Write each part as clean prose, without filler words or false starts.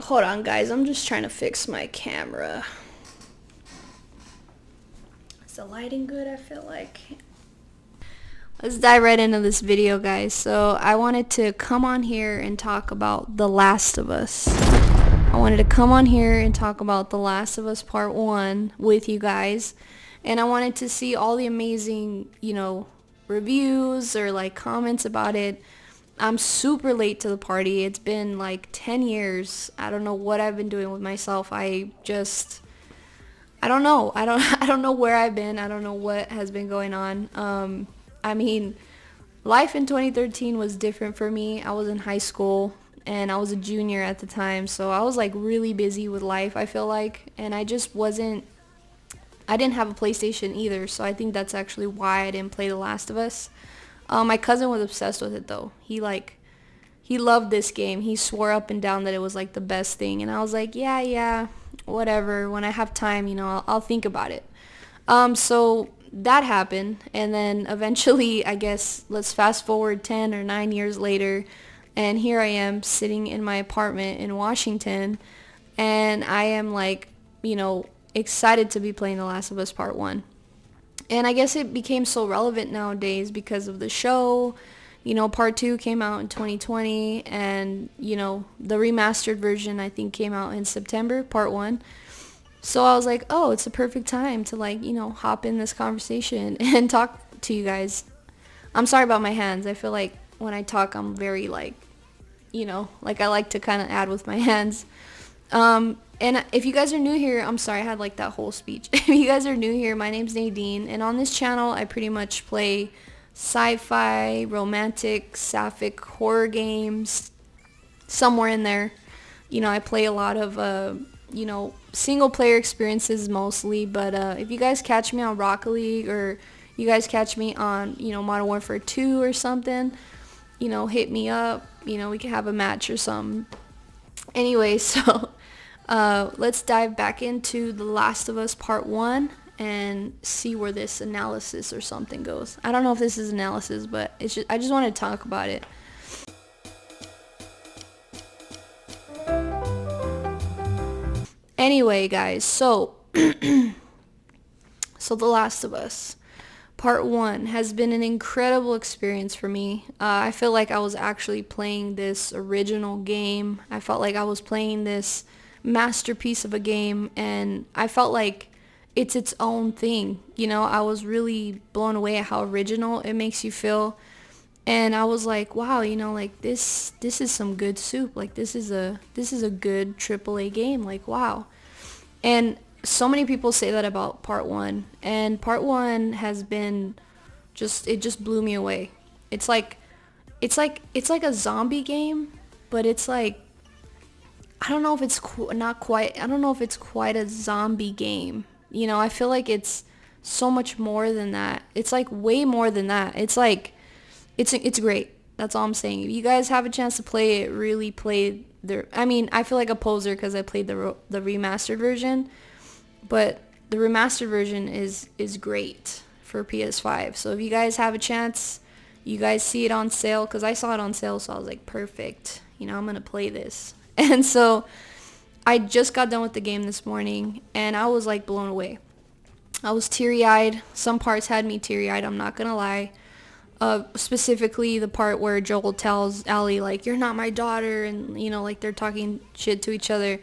Hold on, guys. I'm just trying to fix my camera. Is the lighting good? I feel like. Let's dive right into this video, guys. So I wanted to come on here and talk about The Last of Us. I wanted to come on here and talk about The Last of Us Part 1 with you guys. And I wanted to see all the amazing, reviews or like comments about it. I'm super late to the party. It's been like 10 years. I don't know what I've been doing with myself. I don't know. I don't know where I've been. I don't know what has been going on. I mean, life in 2013 was different for me. I was in high school and I was a junior at the time, so I was like really busy with life, I feel like, and I didn't have a PlayStation either, so I think that's actually why I didn't play The Last of Us. My cousin was obsessed with it though. He loved this game. He swore up and down that it was like the best thing, and I was like, yeah, whatever. When I have time, I'll think about it. So that happened, and then eventually, I guess, let's fast forward 10 or 9 years later, and here I am sitting in my apartment in Washington, and I am like, excited to be playing The Last of Us Part 1. And I guess it became so relevant nowadays because of the show. Part 2 came out in 2020, and, the remastered version, I think, came out in September, Part 1. So I was like, oh, it's a perfect time to like, hop in this conversation and talk to you guys. I'm sorry about my hands. I feel like when I talk, I'm very like, like I like to kind of add with my hands. And if you guys are new here, I'm sorry, I had like that whole speech. If you guys are new here, my name's Nadine, and on this channel, I pretty much play sci-fi, romantic, sapphic, horror games, somewhere in there. I play a lot of, single player experiences mostly, but if you guys catch me on Rocket League or you guys catch me on, Modern Warfare 2 or something, hit me up, we can have a match or something. Anyway, so let's dive back into The Last of Us Part 1 and see where this analysis or something goes. I don't know if this is analysis, but I just want to talk about it. Anyway, guys, so The Last of Us Part 1 has been an incredible experience for me. I feel like I was actually playing this original game. I felt like I was playing this masterpiece of a game, and I felt like it's its own thing. I was really blown away at how original it makes you feel. And I was like, wow, like this is some good soup. Like this is a good AAA game. Like, wow. And so many people say that about Part 1, and Part 1 has been it just blew me away. It's like a zombie game, but it's like, I don't know if it's not quite, I don't know if it's quite a zombie game. I feel like it's so much more than that. It's like way more than that. It's like, it's great. That's all I'm saying. If you guys have a chance to play it, really play I feel like a poser because I played the remastered version, but the remastered version is great for PS5. So if you guys have a chance, you guys see it on sale, because I saw it on sale, so I was like, perfect. I'm going to play this. And so I just got done with the game this morning, and I was like blown away. I was teary-eyed. Some parts had me teary-eyed, I'm not going to lie. Specifically the part where Joel tells Ellie, like, you're not my daughter, and, like they're talking shit to each other.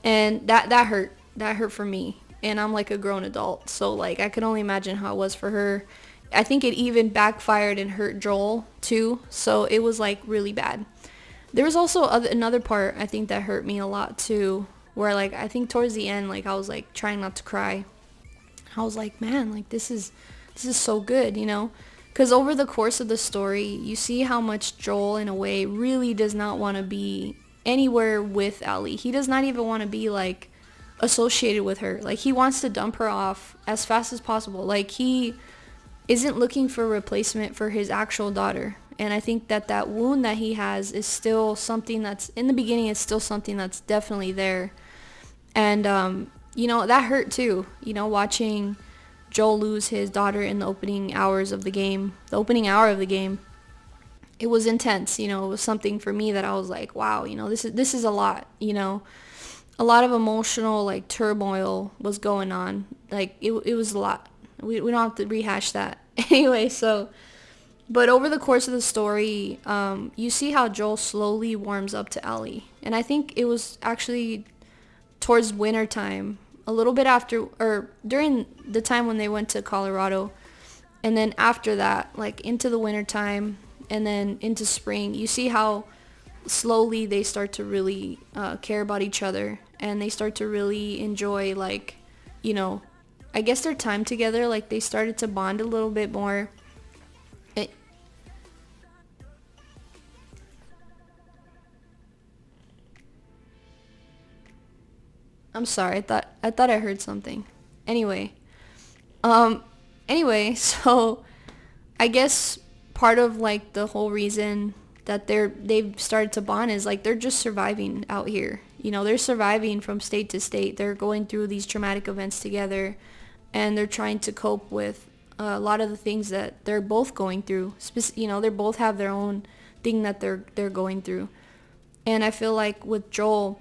And that hurt. That hurt for me. And I'm like a grown adult, so like I could only imagine how it was for her. I think it even backfired and hurt Joel too, so it was like really bad. There was also another part I think that hurt me a lot too, where like I think towards the end, like I was like trying not to cry. I was like, man, like this is so good, because over the course of the story, you see how much Joel in a way really does not want to be anywhere with Ellie. He does not even want to be like associated with her. Like he wants to dump her off as fast as possible. Like he isn't looking for a replacement for his actual daughter. And I think that wound that he has is still something that's, in the beginning, it's still something that's definitely there. And, that hurt too, watching Joel lose his daughter in the opening hour of the game. it was intense. It was something for me that I was like, wow, this is a lot. A lot of emotional like turmoil was going on. Like it was a lot. We don't have to rehash that. Anyway, so but over the course of the story, you see how Joel slowly warms up to Ellie. And I think it was actually towards winter time, a little bit after, or during the time when they went to Colorado. And then after that, like into the winter time and then into spring, you see how slowly they start to really care about each other. And they start to really enjoy, like, you know, I guess their time together. Like they started to bond a little bit more. I'm sorry. I thought I heard something. Anyway, um, so I guess part of like the whole reason that they've started to bond is like they're just surviving out here. They're surviving from state to state. They're going through these traumatic events together, and they're trying to cope with a lot of the things that they're both going through. They both have their own thing that they're going through. And I feel like with Joel,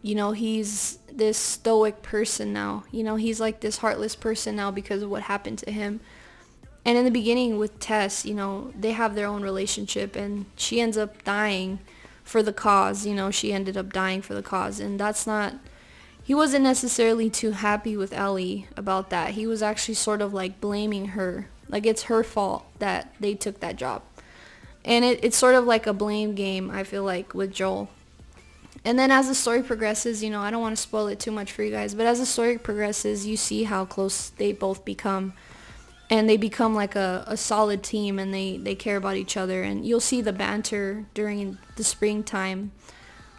he's this stoic person now. He's like this heartless person now because of what happened to him. And in the beginning with Tess, they have their own relationship, and she ends up dying for the cause. She ended up dying for the cause, and he wasn't necessarily too happy with Ellie about that. He was actually sort of like blaming her. Like it's her fault that they took that job. And it's sort of like a blame game, I feel like, with Joel. And then as the story progresses, I don't want to spoil it too much for you guys, but as the story progresses, you see how close they both become. And they become like a solid team, and they care about each other. And you'll see the banter during the springtime,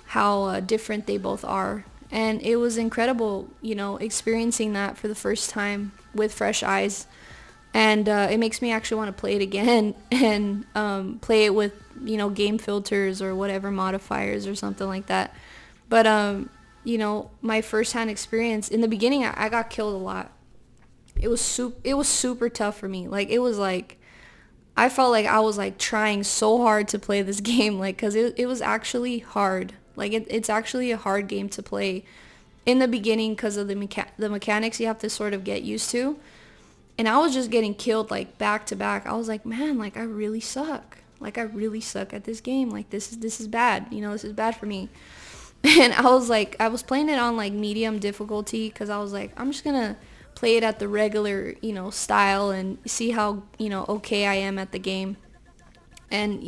how different they both are. And it was incredible, experiencing that for the first time with fresh eyes. And it makes me actually want to play it again and play it with, game filters or whatever modifiers or something like that. But, my first-hand experience, in the beginning, I got killed a lot. It was super tough for me. Like, it was like, I felt like I was like trying so hard to play this game, like, because it was actually hard. Like, it's actually a hard game to play in the beginning because of the mechanics you have to sort of get used to. And I was just getting killed like back to back. I was like, man, like I really suck. Like I really suck at this game. Like this is bad. This is bad for me. And I was playing it on like medium difficulty because I was like, I'm just going to play it at the regular, style and see how, okay I am at the game. And,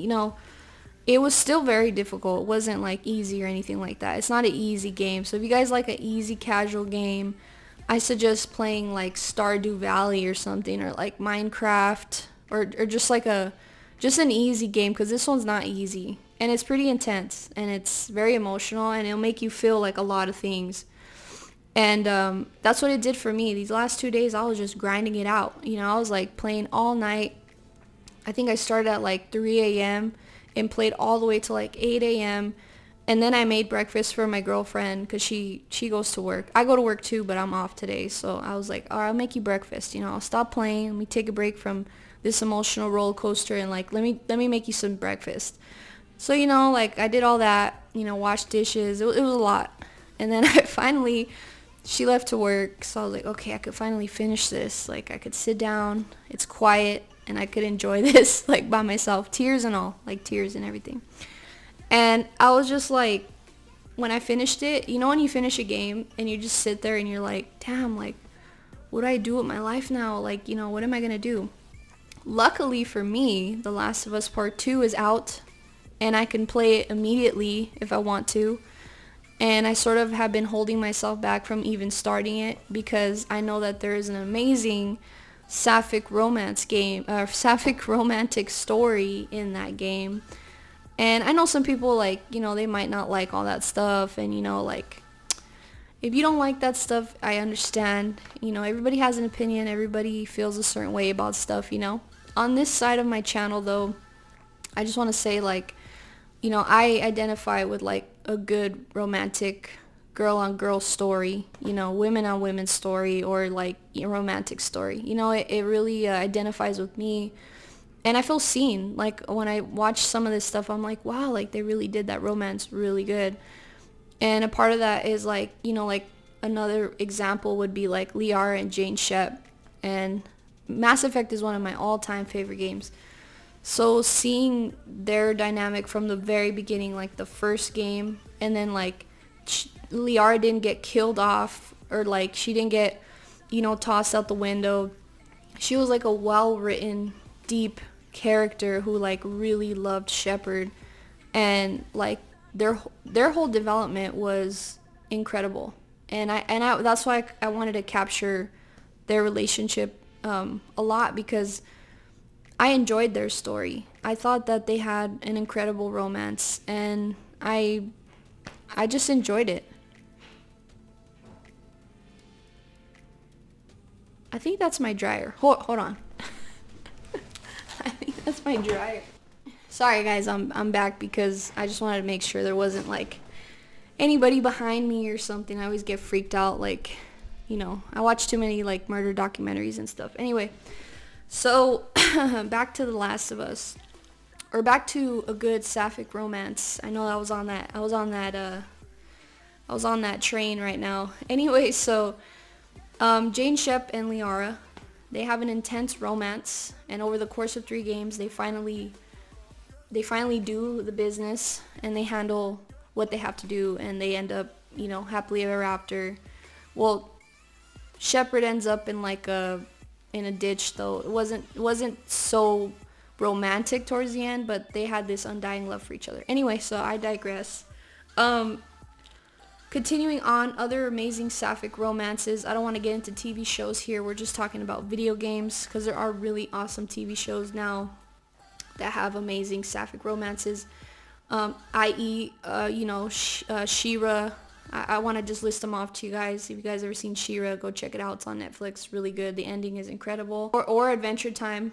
it was still very difficult. It wasn't like easy or anything like that. It's not an easy game. So if you guys like an easy casual game, I suggest playing like Stardew Valley or something, or like Minecraft, or just like just an easy game, because this one's not easy, and it's pretty intense, and it's very emotional, and it'll make you feel like a lot of things. And that's what it did for me. These last 2 days, I was just grinding it out. I was like playing all night. I think I started at like 3 a.m. and played all the way to like 8 a.m. And then I made breakfast for my girlfriend because she goes to work. I go to work too, but I'm off today. So I was like, all right, I'll make you breakfast. I'll stop playing. Let me take a break from this emotional roller coaster, and like, let me make you some breakfast. So, like I did all that, washed dishes. It was a lot. And then she left to work. So I was like, okay, I could finally finish this. Like I could sit down. It's quiet, and I could enjoy this like by myself. Tears and all, like tears and everything. And I was just like, when I finished it, when you finish a game and you just sit there and you're like, damn, like, what do I do with my life now? Like, what am I going to do? Luckily for me, The Last of Us Part 2 is out, and I can play it immediately if I want to. And I sort of have been holding myself back from even starting it because I know that there is an amazing sapphic sapphic romantic story in that game. And I know some people, like, they might not like all that stuff. And, like, if you don't like that stuff, I understand. Everybody has an opinion. Everybody feels a certain way about stuff, On this side of my channel, though, I just want to say, like, I identify with, like, a good romantic girl-on-girl story, women-on-women story, or, like, a romantic story. It really identifies with me. and I feel seen. Like when I watch some of this stuff, I'm like, wow, like they really did that romance really good. And a part of that is like, like another example would be like Liara and Jane Shep. And Mass Effect is one of my all-time favorite games. So seeing their dynamic from the very beginning, like the first game, and then like Liara didn't get killed off, or like she didn't get, tossed out the window. She was like a well-written, deep character who like really loved Shepard, and like their whole development was incredible. And I that's why I wanted to capture their relationship a lot, because I enjoyed their story. I thought that they had an incredible romance, and I just enjoyed it. I think that's my dryer. Hold on. I think that's my dryer. Sorry guys, I'm back because I just wanted to make sure there wasn't like anybody behind me or something. I always get freaked out, like, I watch too many like murder documentaries and stuff. Anyway, so back to The Last of Us, or back to a good sapphic romance. I know I was on that train right now. Anyway, so Jane Shep and Liara, they have an intense romance, and over the course of 3 games, they finally do the business, and they handle what they have to do, and they end up, happily ever after. Well, Shepard ends up in a ditch, though. It wasn't so romantic towards the end, but they had this undying love for each other. Anyway, so I digress. Continuing on, other amazing sapphic romances. I don't want to get into TV shows here. We're just talking about video games, because there are really awesome TV shows now that have amazing sapphic romances. I.e., She-Ra. I want to just list them off to you guys. If you guys ever seen She-Ra, go check it out. It's on Netflix. Really good. The ending is incredible. Or Adventure Time.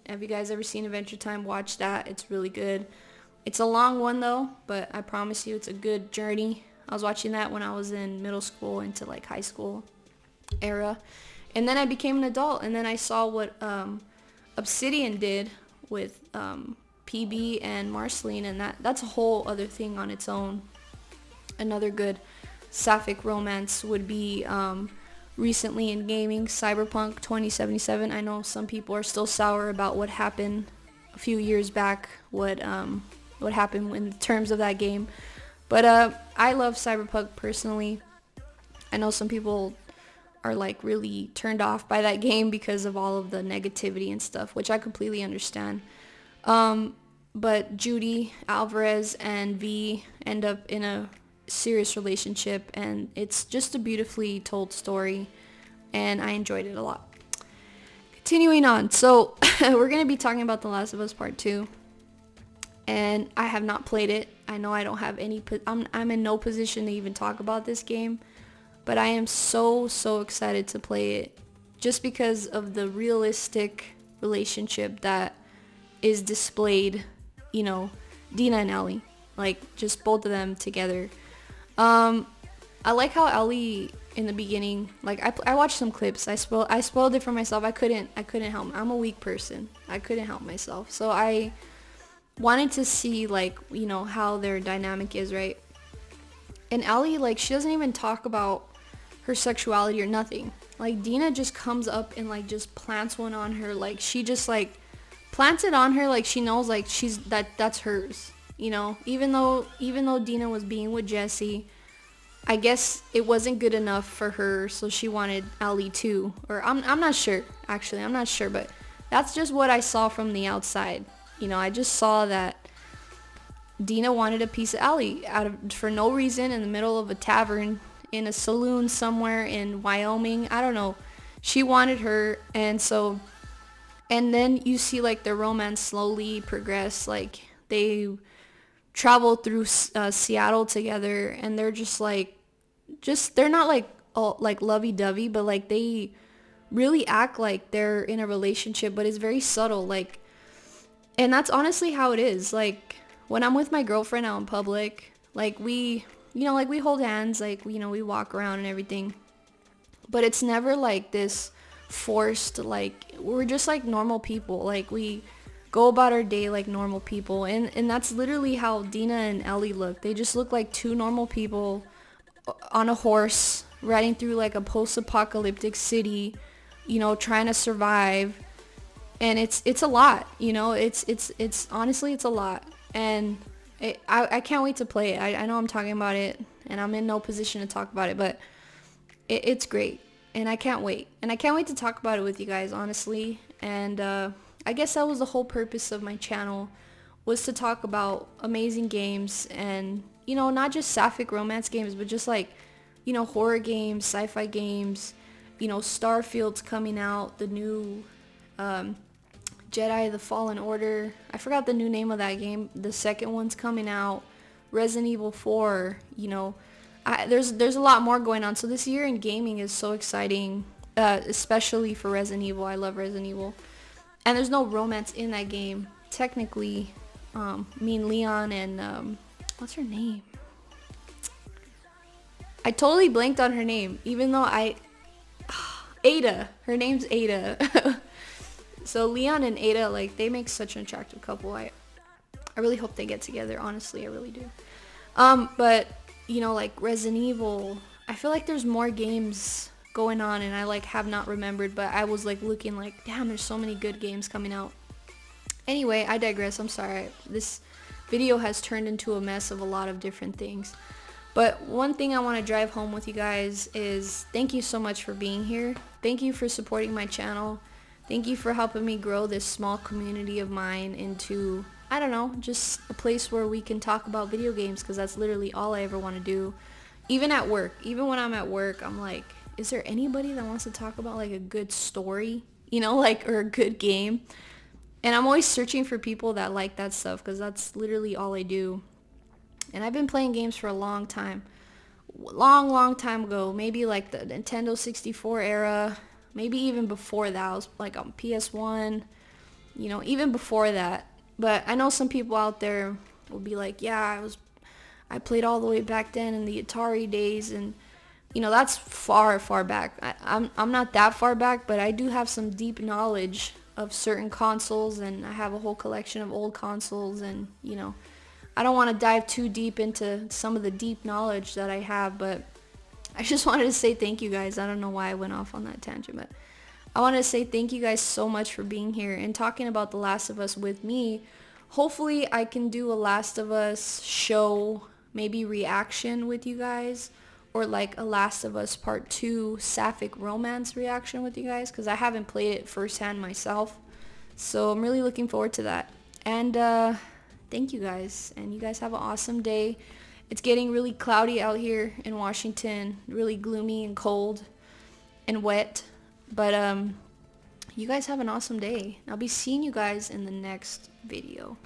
Have you guys ever seen Adventure Time? Watch that. It's really good. It's a long one though, but I promise you it's a good journey. I was watching that when I was in middle school into like high school era. And then I became an adult, and then I saw what Obsidian did with PB and Marceline, and that's a whole other thing on its own. Another good sapphic romance would be recently in gaming, Cyberpunk 2077. I know some people are still sour about what happened a few years back, what happened in terms of that game. But I love Cyberpunk personally. I know some people are like really turned off by that game because of all of the negativity and stuff, which I completely understand. But Judy Alvarez and V end up in a serious relationship, and it's just a beautifully told story, and I enjoyed it a lot. Continuing on, so we're going to be talking about The Last of Us Part 2, and I have not played it. I know I don't have any, I'm in no position to even talk about this game, but I am so excited to play it, just because of the realistic relationship that is displayed, Dina and Ellie, like just both of them together. I like how Ellie in the beginning, like I watched some clips. I spoiled it for myself. I couldn't help. I'm a weak person. I couldn't help myself. So I wanted to see like, how their dynamic is, right? And Ellie, like, she doesn't even talk about her sexuality or nothing. Like, Dina just comes up and like just plants one on her. Like, she just like plants it on her, like she knows like that's hers. Even though Dina was being with Jesse, I guess it wasn't good enough for her, so she wanted Ellie too. Or I'm not sure, actually. I'm not sure, but that's just what I saw from the outside. I just saw that Dina wanted a piece of Ellie for no reason in the middle of a tavern in a saloon somewhere in Wyoming. I don't know. She wanted her, and then you see like their romance slowly progress. Like they travel through Seattle together, and they're they're not like all like lovey-dovey, but like they really act like they're in a relationship, but it's very subtle. Like, and that's honestly how it is. Like when I'm with my girlfriend out in public, like we hold hands, like we walk around and everything, but it's never like this forced. Like we're just like normal people. Like we go about our day like normal people. And that's literally how Dina and Ellie look. They just look like two normal people on a horse riding through like a post-apocalyptic city, you know, trying to survive. And it's a lot, you know. It's honestly, it's a lot. And I can't wait to play it. I know I'm talking about it and I'm in no position to talk about it, but it's great. And I can't wait. And I can't wait to talk about it with you guys, honestly. And I guess that was the whole purpose of my channel, was to talk about amazing games. And, you know, not just sapphic romance games, but just like, you know, horror games, sci-fi games. You know, Starfield's coming out, the new Jedi the Fallen Order. I forgot the new name of that game. The second one's coming out. Resident Evil 4, you know. There's a lot more going on. So this year in gaming is so exciting, especially for Resident Evil. I love Resident Evil. And there's no romance in that game. Technically, me and Leon and, what's her name? I totally blanked on her name, even though Ada. Her name's Ada. So Leon and Ada, like, they make such an attractive couple. I really hope they get together. Honestly, I really do. But, you know, like Resident Evil, I feel like there's more games going on and I like have not remembered, but I was like looking like, damn, there's so many good games coming out. Anyway, I digress. I'm sorry. This video has turned into a mess of a lot of different things. But one thing I want to drive home with you guys is thank you so much for being here. Thank you for supporting my channel. Thank you for helping me grow this small community of mine into, I don't know, just a place where we can talk about video games, because that's literally all I ever want to do. Even at work, even when I'm at work, I'm like, is there anybody that wants to talk about like a good story, you know, like, or a good game? And I'm always searching for people that like that stuff, because that's literally all I do. And I've been playing games for a long time. Long time ago. Maybe like the Nintendo 64 era. Maybe even before that. I was like on PS1. You know, even before that. But I know some people out there will be like, yeah, I played all the way back then in the Atari days. And, you know, that's far back. I'm not that far back, but I do have some deep knowledge of certain consoles. And I have a whole collection of old consoles. And, you know, I don't want to dive too deep into some of the deep knowledge that I have, but I just wanted to say thank you guys. I don't know why I went off on that tangent, but I wanted to say thank you guys so much for being here and talking about The Last of Us with me. Hopefully I can do a Last of Us show, maybe reaction with you guys, or like a Last of Us Part 2 sapphic romance reaction with you guys, because I haven't played it firsthand myself. So I'm really looking forward to that. And thank you guys, and you guys have an awesome day. It's getting really cloudy out here in Washington, really gloomy and cold and wet, but you guys have an awesome day. I'll be seeing you guys in the next video.